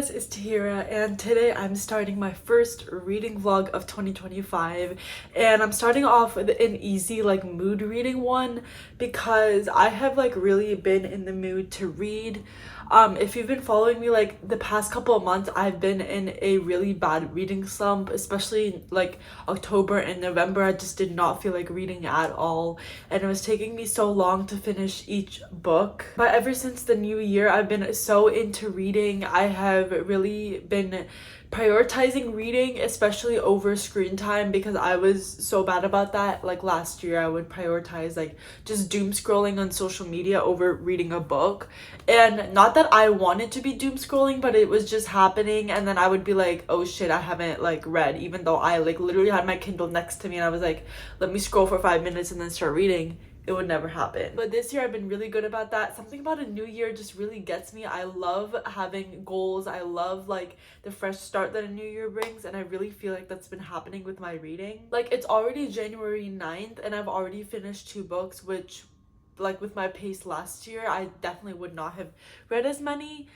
guys, it's Tahira, and today I'm starting my first reading vlog of 2025, and I'm starting off with an easy mood reading one because I have really been in the mood to read. If you've been following me the past couple of months, I've been in a really bad reading slump, especially October and November. I just did not feel like reading at all, and it was taking me so long to finish each book. But ever since the new year, I've been so into reading. I have really been prioritizing reading, especially over screen time, because I was so bad about that. Last year I would prioritize just doom scrolling on social media over reading a book, and not that I wanted to be doom scrolling, but it was just happening, and then I would be like, oh shit, I haven't read, even though I literally had my Kindle next to me and I was like, let me scroll for 5 minutes and then start reading. It would never happen. But this year I've been really good about that. Something about a new year just really gets me. I love having goals. I love the fresh start that a new year brings, and I really feel like that's been happening with my reading. It's already January 9th and I've already finished 2 books, which with my pace last year I definitely would not have read as many.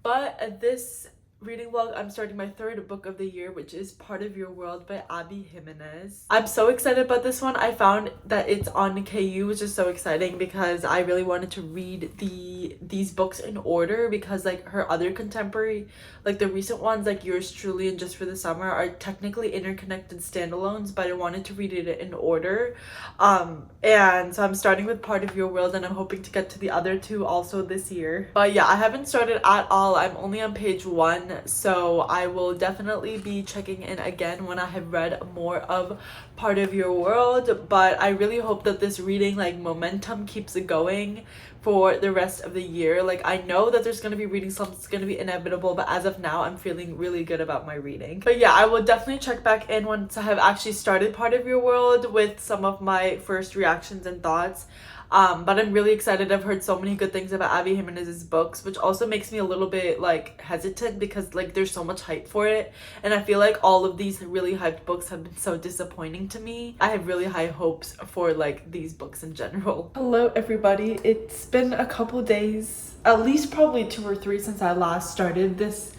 But this reading vlog, I'm starting my 3rd book of the year, which is Part of Your World by Jimenez. I'm so excited about this one. I found that it's on KU, which is so exciting because I really wanted to read these books in order, because her other contemporary, the recent ones Yours Truly and Just for the Summer, are technically interconnected standalones, but I wanted to read it in order. And so I'm starting with Part of Your World, and I'm hoping to get to the other 2 also this year. But yeah, I haven't started at all. I'm only on page 1. So I will definitely be checking in again when I have read more of Part of Your World. But I really hope that this reading momentum keeps it going for the rest of the year. I know that there's gonna be reading slumps, it's gonna be inevitable, but as of now I'm feeling really good about my reading. But yeah, I will definitely check back in once I have actually started Part of Your World with some of my first reactions and thoughts. But I'm really excited. I've heard so many good things about Jimenez's books, which also makes me a little bit hesitant because there's so much hype for it, and I feel like all of these really hyped books have been so disappointing to me. I have really high hopes for these books in general. Hello everybody, it's been a couple days, at least probably 2 or 3 since I last started this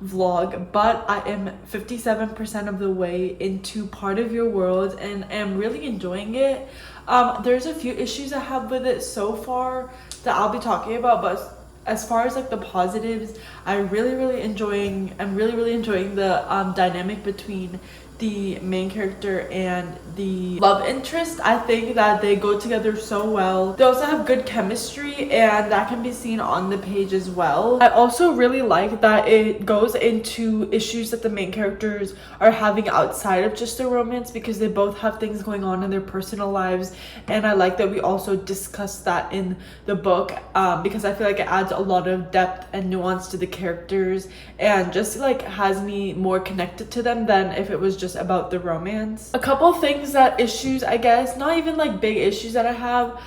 vlog, but I am 57% of the way into Part of Your World and am really enjoying it. There's a few issues I have with it so far that I'll be talking about, but as far as the positives, I'm really enjoying the dynamic between the main character and the love interest. I think that they go together so well. They also have good chemistry, and that can be seen on the page as well. I also really like that it goes into issues that the main characters are having outside of just a romance, because they both have things going on in their personal lives, and I like that we also discuss that in the book, because I feel like it adds a lot of depth and nuance to the characters, and just has me more connected to them than if it was just about the romance. A couple things that issues, I guess, not even big issues that I have.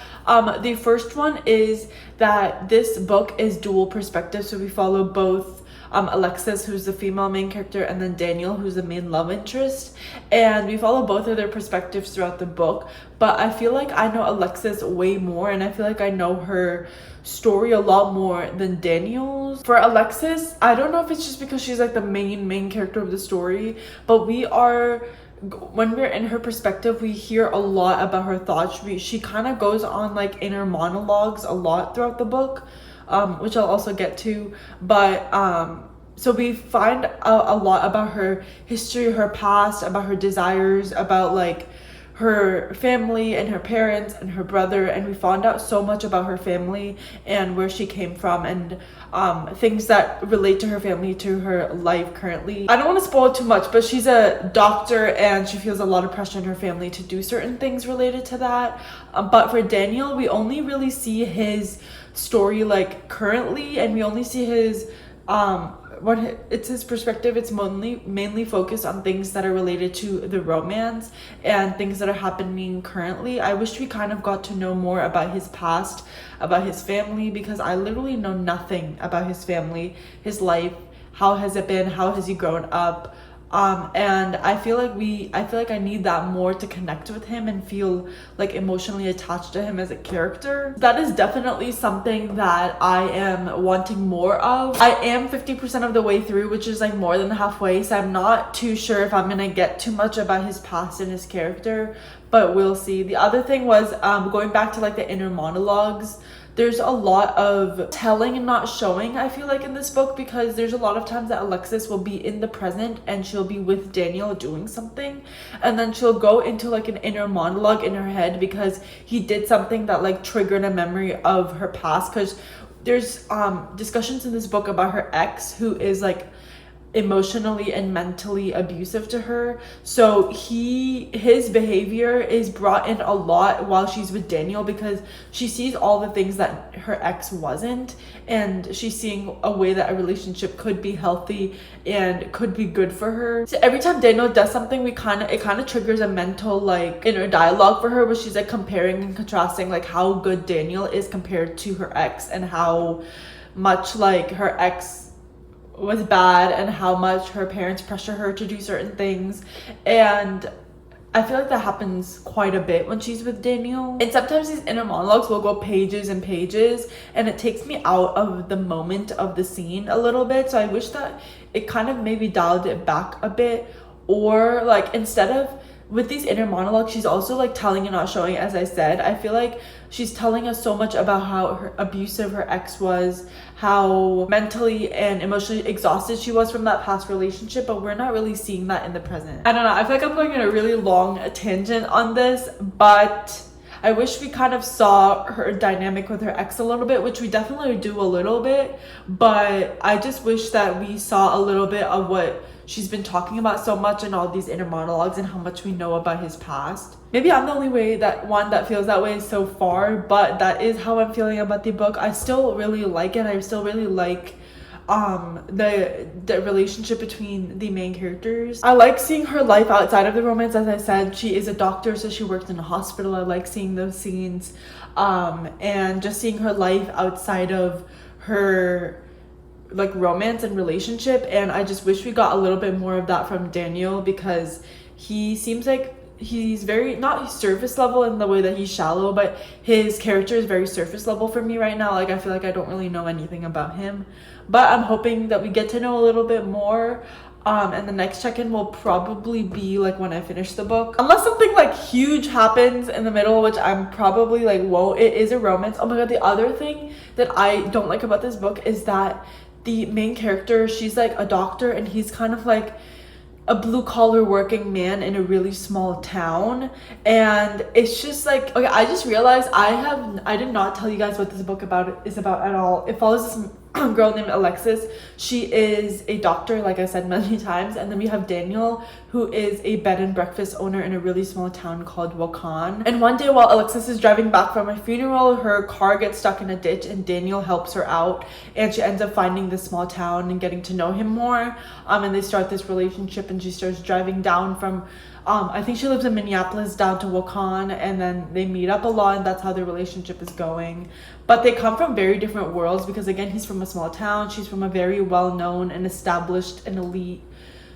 The first one is that this book is dual perspective, so we follow both Alexis, who's the female main character, and then Daniel, who's the main love interest, and we follow both of their perspectives throughout the book. But I feel like I know Alexis way more, and I feel like I know her story a lot more than Daniel's. For Alexis, I don't know if it's just because she's the main character of the story, but when we're in her perspective, we hear a lot about her thoughts. She kind of goes on inner monologues a lot throughout the book, which I'll also get to. But so we find out a lot about her history, her past, about her desires, about her family and her parents and her brother, and we found out so much about her family and where she came from, and things that relate to her family, to her life currently. I don't want to spoil too much, but she's a doctor and she feels a lot of pressure in her family to do certain things related to that. But for Daniel, we only really see his story currently, and we only see his it's his perspective. It's mainly focused on things that are related to the romance and things that are happening currently. I wish we kind of got to know more about his past, about his family, because I literally know nothing about his family, his life. How has it been? How has he grown up? And I feel like I need that more to connect with him and feel like emotionally attached to him as a character. That is definitely something that I am wanting more of. I am 50% of the way through, which is like more than halfway, so I'm not too sure if I'm gonna get too much about his past and his character, but we'll see. The other thing was going back to like the inner monologues. There's a lot of telling and not showing, I feel like, in this book, because there's a lot of times that Alexis will be in the present and she'll be with Daniel doing something, and then she'll go into like an inner monologue in her head because he did something that like triggered a memory of her past. Because there's discussions in this book about her ex, who is like emotionally and mentally abusive to her, so his behavior is brought in a lot while she's with Daniel, because she sees all the things that her ex wasn't, and she's seeing a way that a relationship could be healthy and could be good for her. So every time Daniel does something, it kind of triggers a mental like inner dialogue for her, where she's like comparing and contrasting like how good Daniel is compared to her ex, and how much like her ex was bad, and how much her parents pressure her to do certain things. And I feel like that happens quite a bit when she's with Daniel. And sometimes these inner monologues will go pages and pages, and it takes me out of the moment of the scene a little bit. So I wish that it kind of maybe dialed it back a bit, or like instead of with these inner monologues, she's also like telling and not showing. As I said, I feel like she's telling us so much about how abusive her ex was, how mentally and emotionally exhausted she was from that past relationship, but we're not really seeing that in the present. I don't know, I feel like I'm going in a really long tangent on this, but I wish we kind of saw her dynamic with her ex a little bit, which we definitely do a little bit, but I just wish that we saw a little bit of what she's been talking about so much in all these inner monologues, and how much we know about his past. Maybe I'm the only one that feels that way so far, but that is how I'm feeling about the book. I still really like it. I still really like the relationship between the main characters. I like seeing her life outside of the romance. As I said, she is a doctor, so she worked in a hospital. I like seeing those scenes, and just seeing her life outside of her like romance and relationship. And I just wish we got a little bit more of that from Daniel, because he seems like he's very not surface level in the way that he's shallow, but his character is very surface level for me right now. Like I feel like I don't really know anything about him, but I'm hoping that we get to know a little bit more. And the next check-in will probably be like when I finish the book, unless something like huge happens in the middle, which I'm probably like won't. It is a romance. Oh my god, the other thing that I don't like about this book is that the main character, she's like a doctor, and he's kind of like a blue-collar working man in a really small town. And it's just like, okay, I just realized I did not tell you guys what this book is about at all. It follows this girl named Alexis. She is a doctor, like I said many times, and then we have Daniel, who is a bed and breakfast owner in a really small town called Wakan. And one day while Alexis is driving back from a funeral, her car gets stuck in a ditch, and Daniel helps her out, and she ends up finding this small town and getting to know him more, and they start this relationship, and she starts driving down from I think she lives in Minneapolis down to Wakan, and then they meet up a lot, and that's how their relationship is going. But they come from very different worlds, because again, he's from a small town, she's from a very well-known and established and elite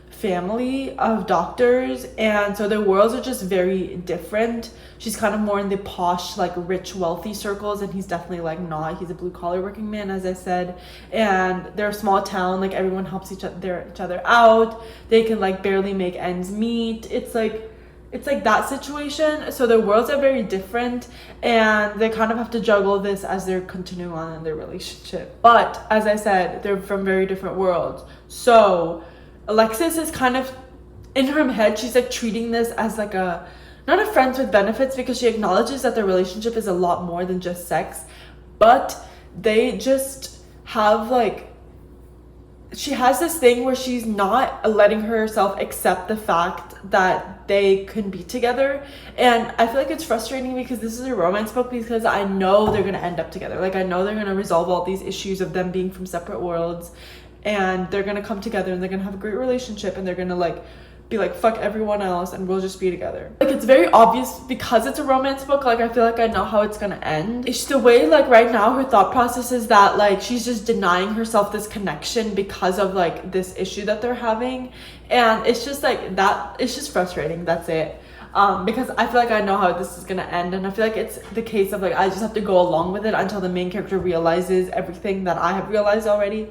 family of doctors, and so their worlds are just very different. She's kind of more in the posh, like rich, wealthy circles, and he's definitely like not. He's a blue-collar working man, as I said, and they're a small town, like everyone helps each other out. They can like barely make ends meet. It's like that situation. So their worlds are very different, and they kind of have to juggle this as they're continuing on in their relationship. But as I said, they're from very different worlds. So Alexis is kind of in her head, she's like treating this as like not a friends with benefits, because she acknowledges that their relationship is a lot more than just sex, but they just have like, she has this thing where she's not letting herself accept the fact that they can be together. And I feel like it's frustrating, because this is a romance book, because I know they're going to end up together. Like I know they're going to resolve all these issues of them being from separate worlds, and they're going to come together, and they're going to have a great relationship, and they're going to like be like, fuck everyone else and we'll just be together. Like, it's very obvious because it's a romance book. Like, I feel like I know how it's gonna end. It's the way, like, right now her thought process is that, like, she's just denying herself this connection because of, like, this issue that they're having. And it's just like that, it's just frustrating. That's it. Because I feel like I know how this is gonna end, and I feel like it's the case of like I just have to go along with it until the main character realizes everything that I have realized already.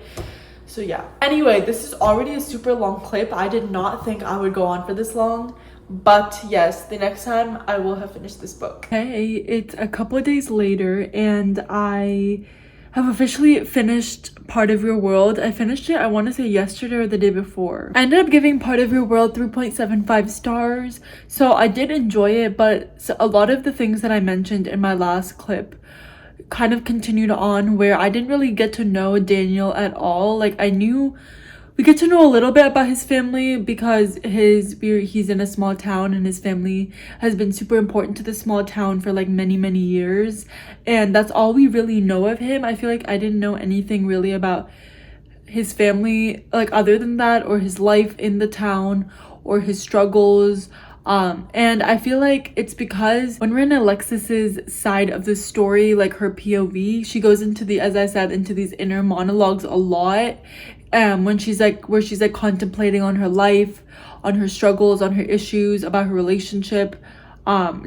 So yeah. Anyway, this is already a super long clip. I did not think I would go on for this long, but yes, the next time I will have finished this book. Hey, it's a couple of days later and I have officially finished Part of Your World. I finished it, I want to say yesterday or the day before. I ended up giving Part of Your World 3.75 stars. So I did enjoy it, but a lot of the things that I mentioned in my last clip kind of continued on, where I didn't really get to know Daniel at all. Like, we get to know a little bit about his family because he's in a small town and his family has been super important to the small town for like many years, and that's all we really know of him. I feel like I didn't know anything really about his family, like other than that, or his life in the town or his struggles. And I feel like it's because when we're in Alexis's side of the story, like her POV, she goes into as I said, into these inner monologues a lot. When she's like, where she's like contemplating on her life, on her struggles, on her issues, about her relationship,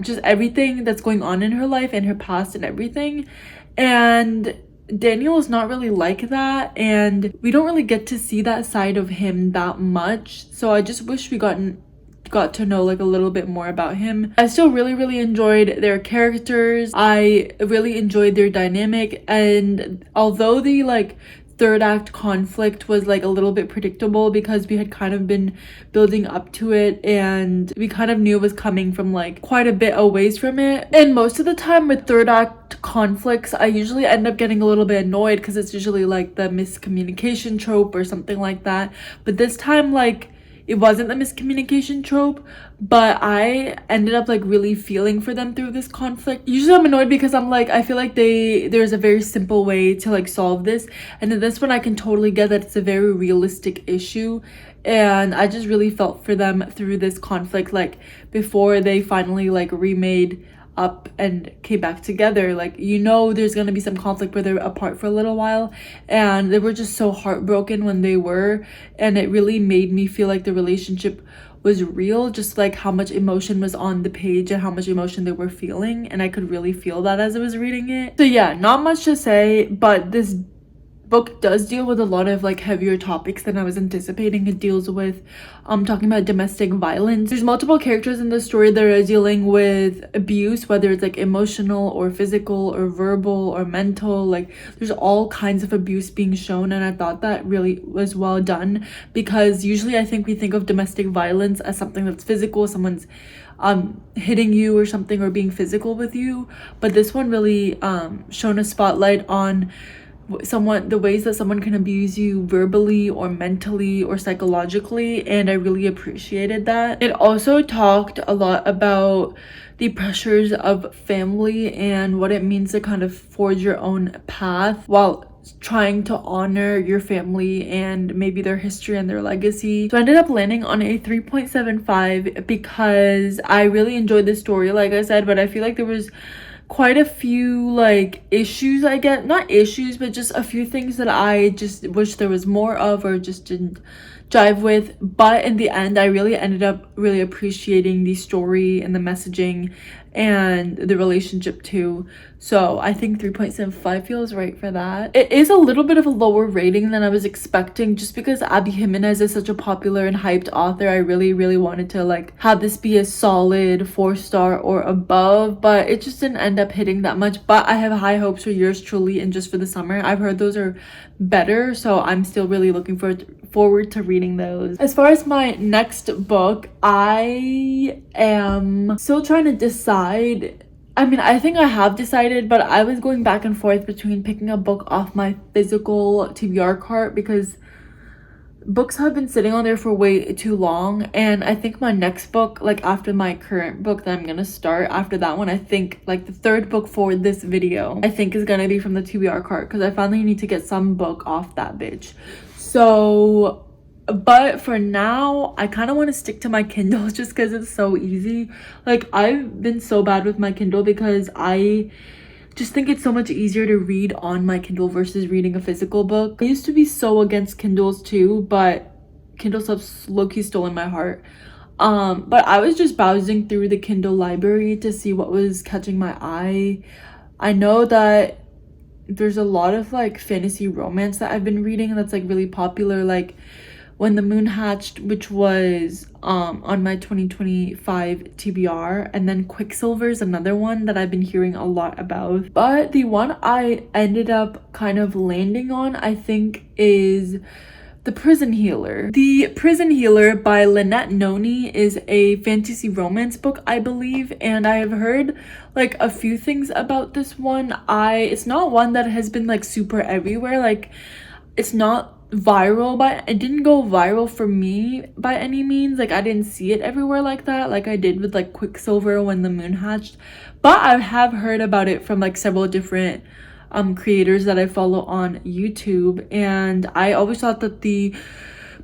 just everything that's going on in her life and her past and everything. And Daniel is not really like that, and we don't really get to see that side of him that much. So I just wish we got to know like a little bit more about him. I still really enjoyed their characters. I really enjoyed their dynamic, and although the like third act conflict was like a little bit predictable because we had kind of been building up to it and we kind of knew it was coming from like quite a bit a ways from it. And most of the time with third act conflicts, I usually end up getting a little bit annoyed because it's usually like the miscommunication trope or something like that. But this time, like, it wasn't the miscommunication trope, but I ended up like really feeling for them through this conflict. Usually I'm annoyed because I'm like, I feel like there's a very simple way to like solve this, and in this one I can totally get that it's a very realistic issue, and I just really felt for them through this conflict, like before they finally like remade up and came back together. Like, you know, there's gonna be some conflict where they're apart for a little while, and they were just so heartbroken when they were, and it really made me feel like the relationship was real, just like how much emotion was on the page and how much emotion they were feeling, and I could really feel that as I was reading it. So yeah, not much to say, but this book does deal with a lot of like heavier topics than I was anticipating. It deals with talking about domestic violence. There's multiple characters in the story that are dealing with abuse, whether it's like emotional or physical or verbal or mental. Like, there's all kinds of abuse being shown, and I thought that really was well done, because usually I think we think of domestic violence as something that's physical, someone's hitting you or something, or being physical with you, but this one really shone a spotlight on the ways that someone can abuse you verbally or mentally or psychologically, and I really appreciated that. It also talked a lot about the pressures of family and what it means to kind of forge your own path while trying to honor your family and maybe their history and their legacy. So I ended up landing on a 3.75 because I really enjoyed the story, like I said, but I feel like there was quite a few like issues, I get not issues, but just a few things that I just wish there was more of or just didn't jive with. But in the end, I really ended up really appreciating the story and the messaging and the relationship too. So I think 3.75 feels right for that. It is a little bit of a lower rating than I was expecting, just because Abby Jimenez is such a popular and hyped author. I really wanted to like have this be a solid 4-star or above, but it just didn't end up hitting that much. But I have high hopes for Yours Truly and Just for the Summer. I've heard those are better, so I'm still really looking forward to reading those. As far as my next book, I am still trying to decide. I mean, I think I have decided, but I was going back and forth between picking a book off my physical TBR cart, because books have been sitting on there for way too long, and I think my next book, like after my current book that I'm gonna start after that one, I think like the third book for this video, I think is gonna be from the TBR cart, because I finally need to get some book off that bitch. So But for now, I kind of want to stick to my Kindle just because it's so easy. Like, I've been so bad with my Kindle because I just think it's so much easier to read on my Kindle versus reading a physical book. I used to be so against Kindles too, but Kindles have low-key stolen my heart. But I was just browsing through the Kindle library to see what was catching my eye. I know that there's a lot of like fantasy romance that I've been reading that's like really popular, like When the Moon Hatched, which was on my 2025 TBR, and then Quicksilver is another one that I've been hearing a lot about. But the one I ended up kind of landing on, I think, is The Prison Healer. The Prison Healer by Lynette Noni is a fantasy romance book, I believe, and I have heard like a few things about this one. It's not one that has been like super everywhere, like it's not viral, but it didn't go viral for me by any means. Like I didn't see it everywhere like that, like I did with like Quicksilver, When the Moon Hatched. But I have heard about it from like several different creators that I follow on YouTube, and I always thought that the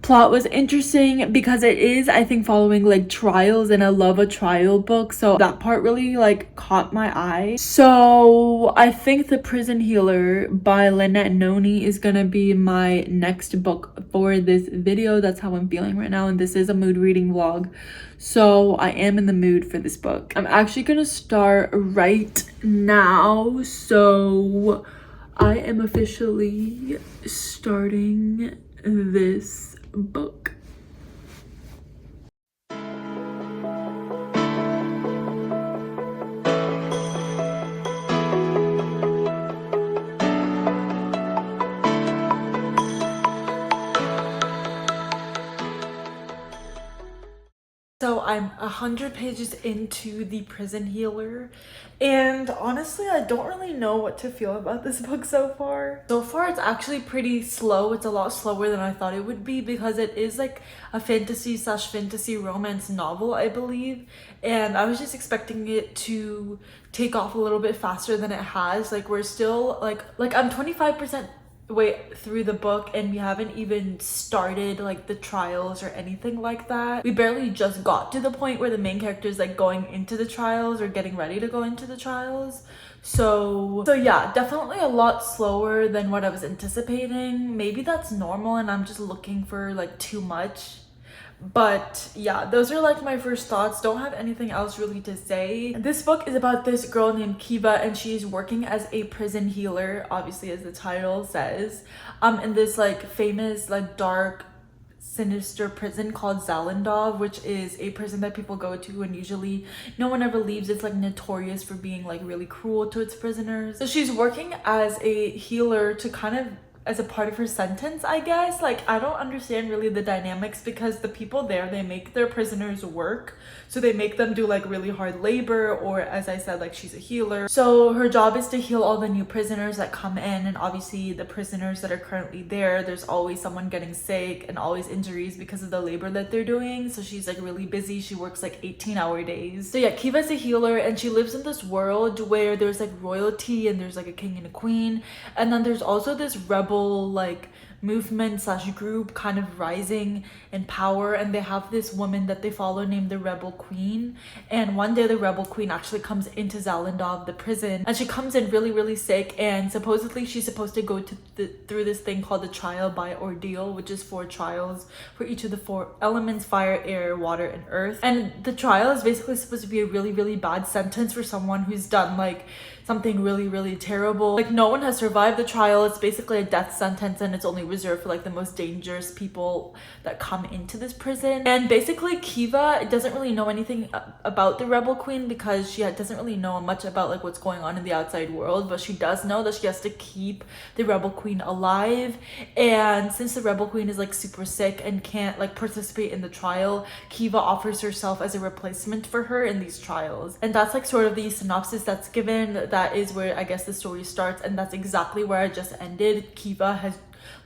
plot was interesting because it is, I think, following like trials, and I love a trial book, so that part really like caught my eye. So I think The Prison Healer by Lynette Noni is gonna be my next book for this video. That's how I'm feeling right now, and this is a mood reading vlog, so I am in the mood for this book. I'm actually gonna start right now, so I am officially starting this book. So I'm 100 pages into The Prison Healer, and honestly, I don't really know what to feel about this book so far. So far, it's actually pretty slow. It's a lot slower than I thought it would be because it is like a fantasy romance novel, I believe, and I was just expecting it to take off a little bit faster than it has. Like we're still like I'm 25% way through the book, and we haven't even started like the trials or anything like that. We barely just got to the point where the main character is like going into the trials or getting ready to go into the trials. So yeah, definitely a lot slower than what I was anticipating. Maybe that's normal and I'm just looking for like too much. But yeah, those are like my first thoughts. Don't have anything else really to say. This book is about this girl named Kiva, and she's working as a prison healer, obviously, as the title says, in this like famous like dark sinister prison called Zalendov, which is a prison that people go to, and usually no one ever leaves. It's like notorious for being like really cruel to its prisoners. So she's working as a healer to kind of as a part of her sentence, I guess. Like I don't understand really the dynamics because the people there, they make their prisoners work, so they make them do like really hard labor, or as I said, like she's a healer, so her job is to heal all the new prisoners that come in. And obviously the prisoners that are currently there, there's always someone getting sick and always injuries because of the labor that they're doing, so she's like really busy. She works like 18-hour days. So yeah, Kiva's a healer, and she lives in this world where there's like royalty, and there's like a king and a queen, and then there's also this rebel like movement slash group kind of rising in power, and they have this woman that they follow named the Rebel Queen. And one day the Rebel Queen actually comes into Zalendov, the prison, and she comes in really sick, and supposedly she's supposed to go through this thing called the trial by ordeal, which is 4 trials for each of the 4 elements: fire, air, water, and earth. And the trial is basically supposed to be a really bad sentence for someone who's done like something really terrible. Like no one has survived the trial. It's basically a death sentence, and it's only reserved for like the most dangerous people that come into this prison. And basically Kiva doesn't really know anything about the Rebel Queen because she doesn't really know much about like what's going on in the outside world, but she does know that she has to keep the Rebel Queen alive. And since the Rebel Queen is like super sick and can't like participate in the trial, Kiva offers herself as a replacement for her in these trials. And that's like sort of the synopsis that's given. That is where I guess the story starts, and that's exactly where I just ended. Kiva has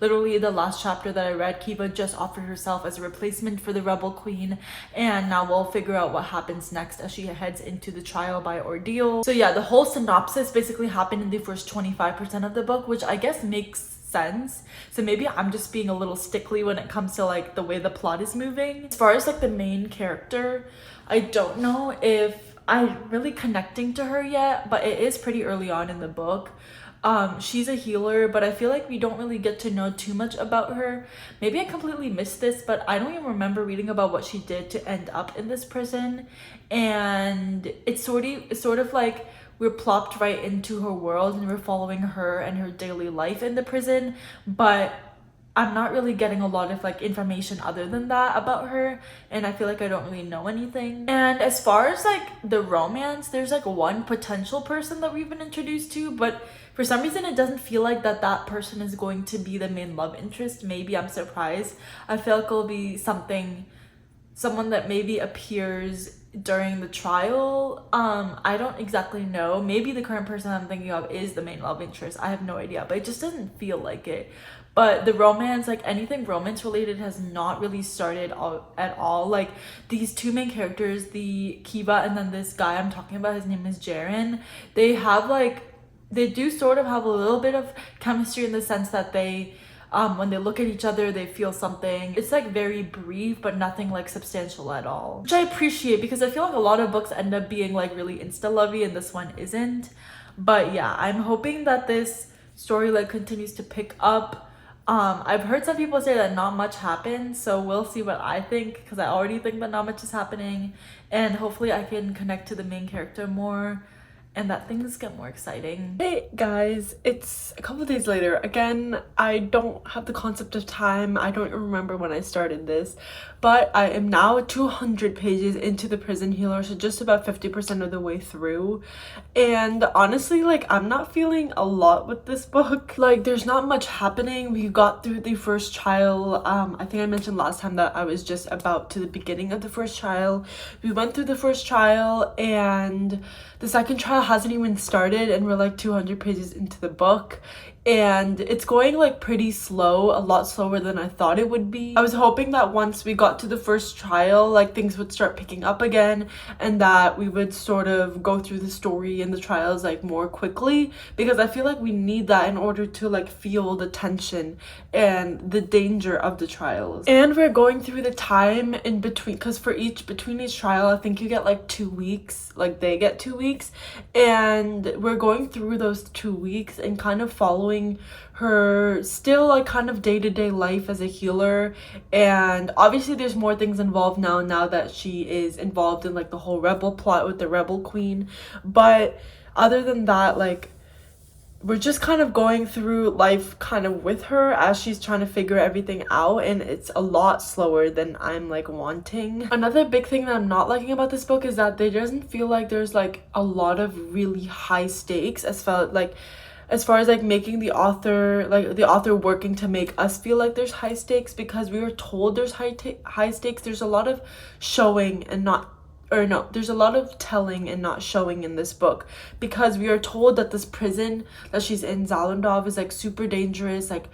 literally, the last chapter that I read, Kiva just offered herself as a replacement for the Rebel Queen, and now we'll figure out what happens next as she heads into the trial by ordeal. So yeah, the whole synopsis basically happened in the first 25% of the book, which I guess makes sense. So maybe I'm just being a little stickly when it comes to like the way the plot is moving. As far as like the main character, I don't know if I'm really connecting to her yet, but it is pretty early on in the book. She's a healer, but I feel like we don't really get to know too much about her. Maybe I completely missed this, but I don't even remember reading about what she did to end up in this prison. And it's sort of like we're plopped right into her world and we're following her and her daily life in the prison, but I'm not really getting a lot of like information other than that about her, and I feel like I don't really know anything. And as far as like the romance, there's like one potential person that we've been introduced to, but for some reason it doesn't feel like that person is going to be the main love interest. Maybe I'm surprised. I feel like it'll be someone that maybe appears during the trial. I don't exactly know. Maybe the current person I'm thinking of is the main love interest. I have no idea, but it just doesn't feel like it. But the romance, like anything romance related, has not really started at all. Like these two main characters, the Kiva and then this guy I'm talking about, his name is Jaren, they do sort of have a little bit of chemistry in the sense that they when they look at each other, they feel something. It's like very brief, but nothing like substantial at all, which I appreciate because I feel like a lot of books end up being like really insta-lovey and this one isn't. But yeah, I'm hoping that this story like continues to pick up. I've heard some people say that not much happens, so we'll see what I think, because I already think that not much is happening, and hopefully I can connect to the main character more and that things get more exciting. Hey guys, it's a couple days later. Again, I don't have the concept of time. I don't remember when I started this, but I am now 200 pages into the Prison Healer, so just about 50% of the way through. And honestly, like, I'm not feeling a lot with this book. Like, there's not much happening. We got through the first trial. I think I mentioned last time that I was just about to the beginning of the first trial. We went through the first trial and the second trial hasn't even started, and we're like 200 pages into the book, and it's going like pretty slow, a lot slower than I thought it would be. I was hoping that once we got to the first trial, like things would start picking up again and that we would sort of go through the story and the trials like more quickly, because I feel like we need that in order to like feel the tension and the danger of the trials. And we're going through the time in between, because between each trial I think you get like 2 weeks, like they get 2 weeks, and we're going through those 2 weeks and kind of following her still like kind of day-to-day life as a healer. And obviously there's more things involved now that she is involved in like the whole rebel plot with the rebel queen, but other than that, like, we're just kind of going through life kind of with her as she's trying to figure everything out, and it's a lot slower than I'm like wanting. Another big thing that I'm not liking about this book is that there doesn't feel like there's like a lot of really high stakes as far as like making the author working to make us feel like there's high stakes, because we were told there's high stakes. There's a lot of there's a lot of telling and not showing in this book, because we are told that this prison that she's in, Zalendov, is like super dangerous. Like,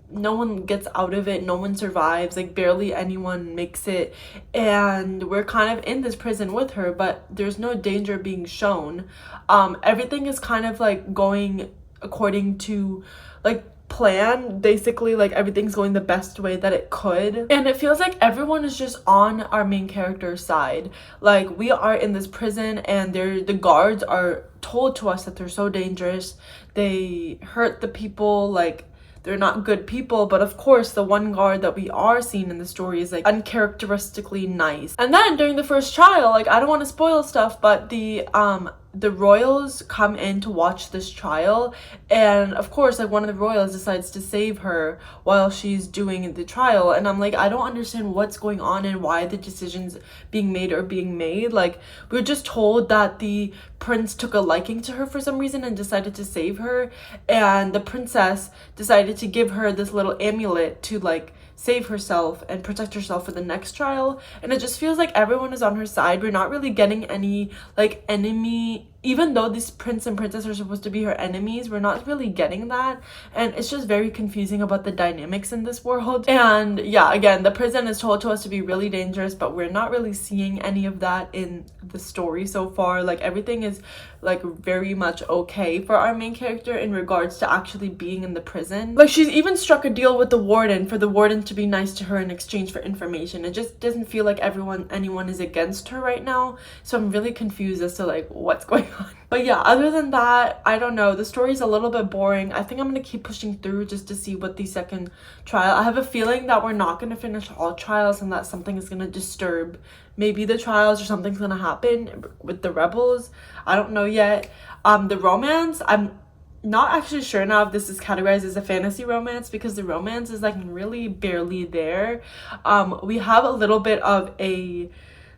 no one gets out of it, no one survives, like barely anyone makes it, and we're kind of in this prison with her, but there's no danger being shown. Everything is kind of like going according to like plan, basically, like everything's going the best way that it could, and it feels like everyone is just on our main character's side. Like, we are in this prison and the guards are told to us that they're so dangerous, they hurt the people, like they're not good people. But of course the one guard that we are seeing in the story is like uncharacteristically nice. And then during the first trial, like, I don't want to spoil stuff, but the royals come in to watch this trial, and of course like one of the royals decides to save her while she's doing the trial, and I'm like, I don't understand what's going on and why the decisions being made. Like, we were just told that the prince took a liking to her for some reason and decided to save her, and the princess decided to give her this little amulet to like save herself and protect herself for the next trial, and it just feels like everyone is on her side. We're not really getting any like enemy even though this prince and princess are supposed to be her enemies, we're not really getting that, and it's just very confusing about the dynamics in this world. And yeah, again, the prison is told to us to be really dangerous, but we're not really seeing any of that in the story so far. Like, everything is like very much okay for our main character in regards to actually being in the prison. Like, she's even struck a deal with the warden for the warden to be nice to her in exchange for information. It just doesn't feel like anyone is against her right now, so I'm really confused as to like what's going on. But yeah, other than that, I don't know, the story's a little bit boring. I think I'm gonna keep pushing through just to see what the second trial. I have a feeling that we're not gonna finish all trials and that something is gonna disturb maybe the trials, or something's gonna happen with the rebels. I don't know yet. The romance, I'm not actually sure now if this is categorized as a fantasy romance, because the romance is like really barely there. We have a little bit of a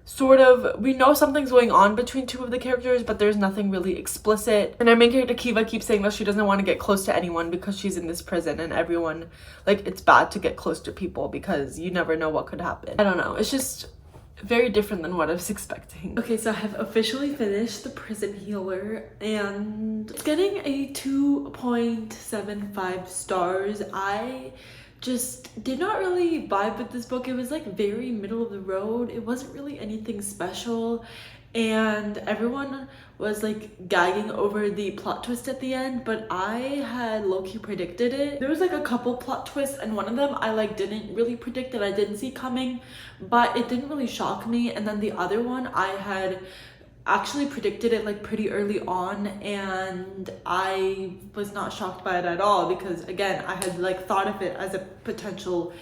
sort of, we know something's going on between two of the characters, but there's nothing really explicit. And our main character Kiva keeps saying that she doesn't want to get close to anyone because she's in this prison, and everyone, like, it's bad to get close to people because you never know what could happen. I don't know, it's just very different than what I was expecting. Okay, so I have officially finished The Prison Healer, and it's getting a 2.75 stars. I just did not really vibe with this book. It was like very middle of the road. It wasn't really anything special, and everyone was like gagging over the plot twist at the end, but I had low-key predicted it. There was like a couple plot twists, and one of them I like didn't really predict, that I didn't see coming, but it didn't really shock me. And then the other one, I had actually predicted it like pretty early on, and I was not shocked by it at all, because again, I had like thought of it as a potential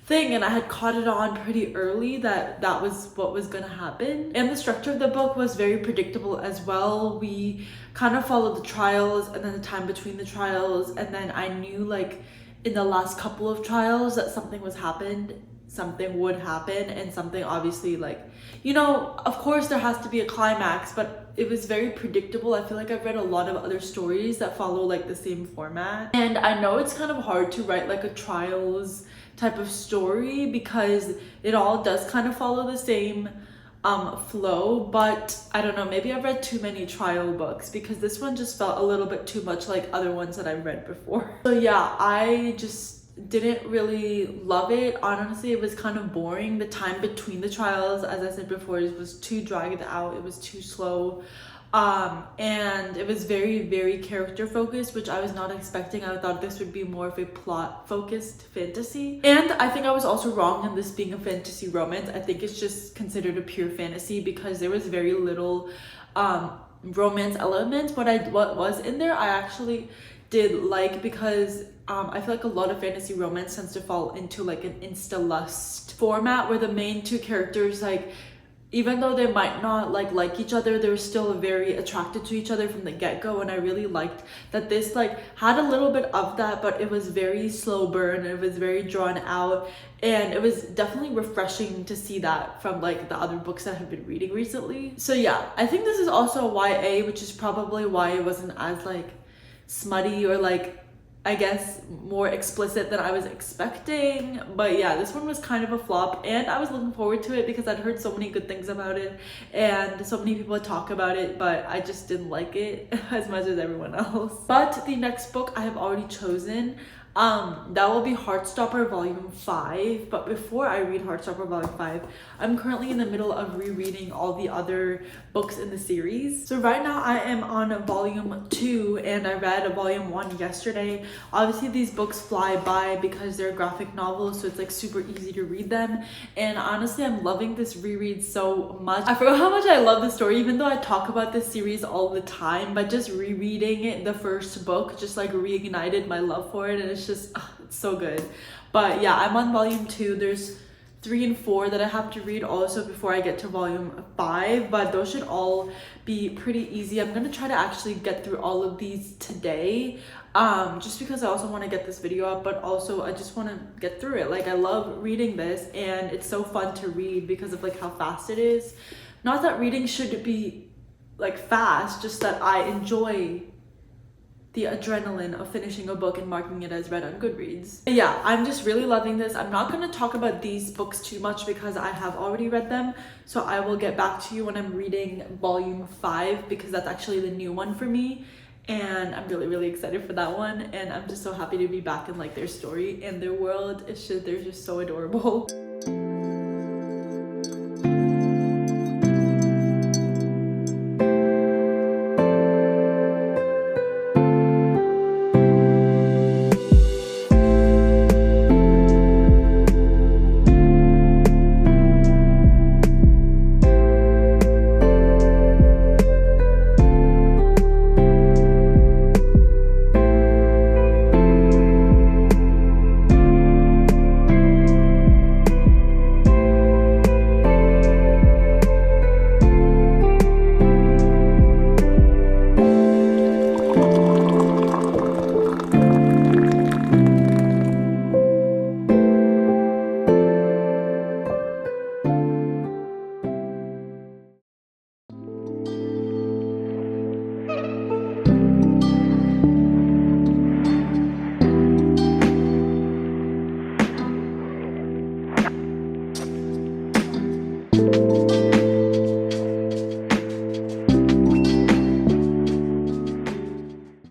thing, and I had caught it on pretty early that that was what was gonna happen. And the structure of the book was very predictable as well. We kind of followed the trials and then the time between the trials, and then I knew like in the last couple of trials that something would happen, and something obviously, like, you know, of course there has to be a climax, but it was very predictable. I feel like I've read a lot of other stories that follow like the same format, and I know it's kind of hard to write like a trials type of story because it all does kind of follow the same flow, but I don't know, maybe I've read too many trial books, because this one just felt a little bit too much like other ones that I've read before. So yeah, I just didn't really love it. Honestly, it was kind of boring. The time between the trials, as I said before, it was too dragged out. It was too slow. And it was very character focused, which I was not expecting. I thought this would be more of a plot focused fantasy, and I think I was also wrong in this being a fantasy romance. I think it's just considered a pure fantasy because there was very little romance elements. What was in there I actually did like, because I feel like a lot of fantasy romance tends to fall into like an insta lust format, where the main two characters, like, even though they might not like each other, they're still very attracted to each other from the get-go. And I really liked that this like had a little bit of that, but it was very slow burn, it was very drawn out, and it was definitely refreshing to see that from like the other books that I've been reading recently. So yeah, I think this is also a YA, which is probably why it wasn't as like smutty or like, I guess, more explicit than I was expecting. But yeah, this one was kind of a flop, and I was looking forward to it because I'd heard so many good things about it and so many people talk about it, but I just didn't like it as much as everyone else. But the next book I have already chosen. That will be Heartstopper Volume 5. But before I read Heartstopper Volume 5, I'm currently in the middle of rereading all the other books in the series. So right now I am on Volume 2, and I read Volume 1 yesterday. Obviously these books fly by because they're graphic novels, so it's like super easy to read them. And honestly, I'm loving this reread so much. I forgot how much I love the story, even though I talk about this series all the time, but just rereading it, the first book just like reignited my love for it, and it's just it's so good. But yeah, I'm on Volume 2. There's 3 and 4 that I have to read also before I get to Volume 5, but those should all be pretty easy. I'm gonna try to actually get through all of these today, just because I also want to get this video up, but also I just want to get through it. Like, I love reading this, and it's so fun to read because of like how fast it is. Not that reading should be like fast, just that I enjoy the adrenaline of finishing a book and marking it as read on Goodreads. Yeah, I'm just really loving this. I'm not going to talk about these books too much because I have already read them. So I will get back to you when I'm reading volume 5 because that's actually the new one for me. And I'm really, really excited for that one. And I'm just so happy to be back in like their story and their world. They're just so adorable.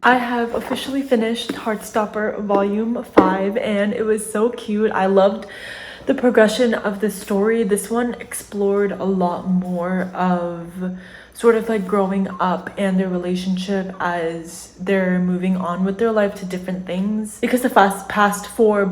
I have officially finished Heartstopper Volume 5 and it was so cute. I loved the progression of the story. This one explored a lot more of sort of like growing up and their relationship as they're moving on with their life to different things. Because the past 4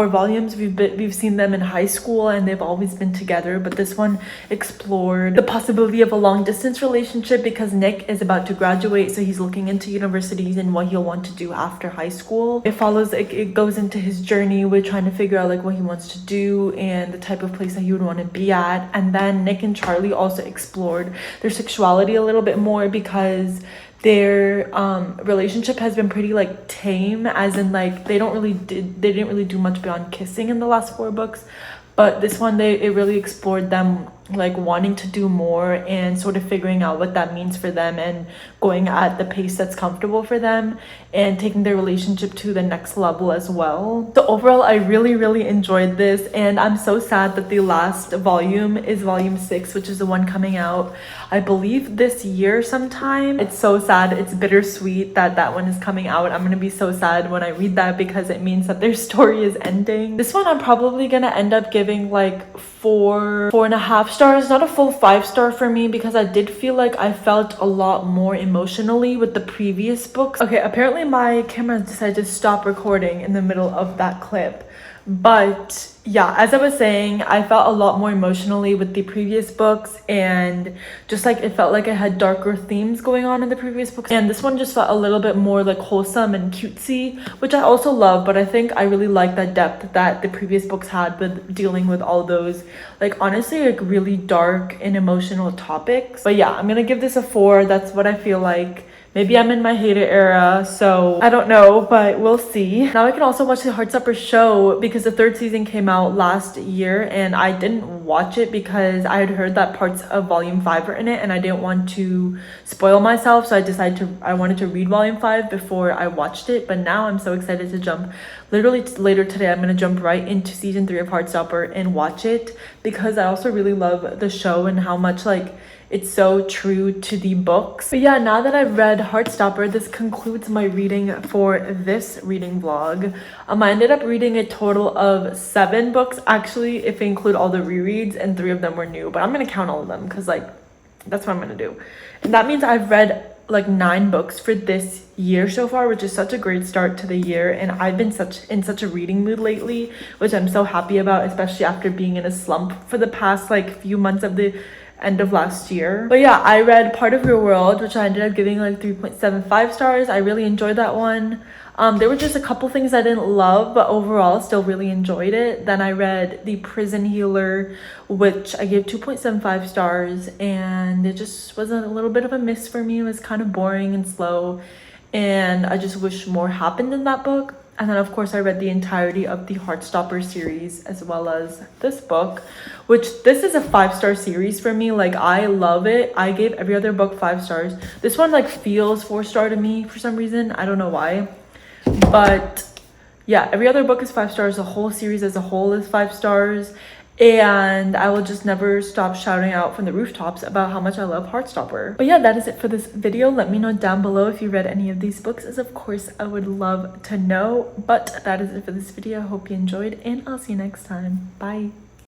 volumes, we've seen them in high school and they've always been together, but this one explored the possibility of a long distance relationship because Nick is about to graduate, so he's looking into universities and what he'll want to do after high school. It goes into his journey with trying to figure out like what he wants to do and the type of place that he would want to be at. And then Nick and Charlie also explored their sexuality a little bit more because their relationship has been pretty like tame, as in like they didn't really do much beyond kissing in the last 4 books, but this one it really explored them like wanting to do more and sort of figuring out what that means for them and going at the pace that's comfortable for them and taking their relationship to the next level as well. So overall, I really enjoyed this, and I'm so sad that the last volume is volume 6, which is the one coming out I believe this year sometime. It's so sad. It's bittersweet that one is coming out. I'm gonna be so sad when I read that because it means that their story is ending. This one I'm probably gonna end up giving like 4.5 stars, not a full 5-star for me because I did feel like I felt a lot more emotionally with the previous books. Okay, apparently my camera decided to stop recording in the middle of that clip, but yeah, as I was saying, I felt a lot more emotionally with the previous books, and just like it felt like I had darker themes going on in the previous books, and this one just felt a little bit more like wholesome and cutesy, which I also love. But I think I really like that depth that the previous books had with dealing with all those like honestly like really dark and emotional topics. But yeah, I'm gonna give this a 4. That's what I feel like. Maybe I'm in my hater era, so I don't know, but we'll see. Now I can also watch the Heartstopper show because the 3rd season came out last year and I didn't watch it because I had heard that parts of volume 5 were in it and I didn't want to spoil myself, so I wanted to read volume 5 before I watched it. But now I'm so excited to jump. Literally later today, I'm gonna jump right into season 3 of Heartstopper and watch it because I also really love the show and how much like it's so true to the books. But yeah, now that I've read Heartstopper, this concludes my reading for this reading vlog. I ended up reading a total of 7 books, actually, if we include all the rereads, and 3 of them were new. But I'm gonna count all of them because like that's what I'm gonna do. And that means I've read like 9 books for this year so far, which is such a great start to the year. And I've been in such a reading mood lately, which I'm so happy about, especially after being in a slump for the past like few months of the end of last year. But yeah, I read Part of Your World, which I ended up giving like 3.75 stars. I really enjoyed that one. There were just a couple things I didn't love, but overall still really enjoyed it. Then I read The Prison Healer, which I gave 2.75 stars, and it just was a little bit of a miss for me. It was kind of boring and slow, and I just wish more happened in that book. And then of course I read the entirety of the Heartstopper series as well as this book, which this is a 5-star series for me. Like, I love it. I gave every other book 5 stars. This one like feels 4-star to me for some reason. I don't know why. But yeah, every other book is 5 stars. The whole series as a whole is 5 stars. And I will just never stop shouting out from the rooftops about how much I love Heartstopper. But yeah, that is it for this video. Let me know down below if you read any of these books, as of course I would love to know. But that is it for this video. I hope you enjoyed, and I'll see you next time. Bye.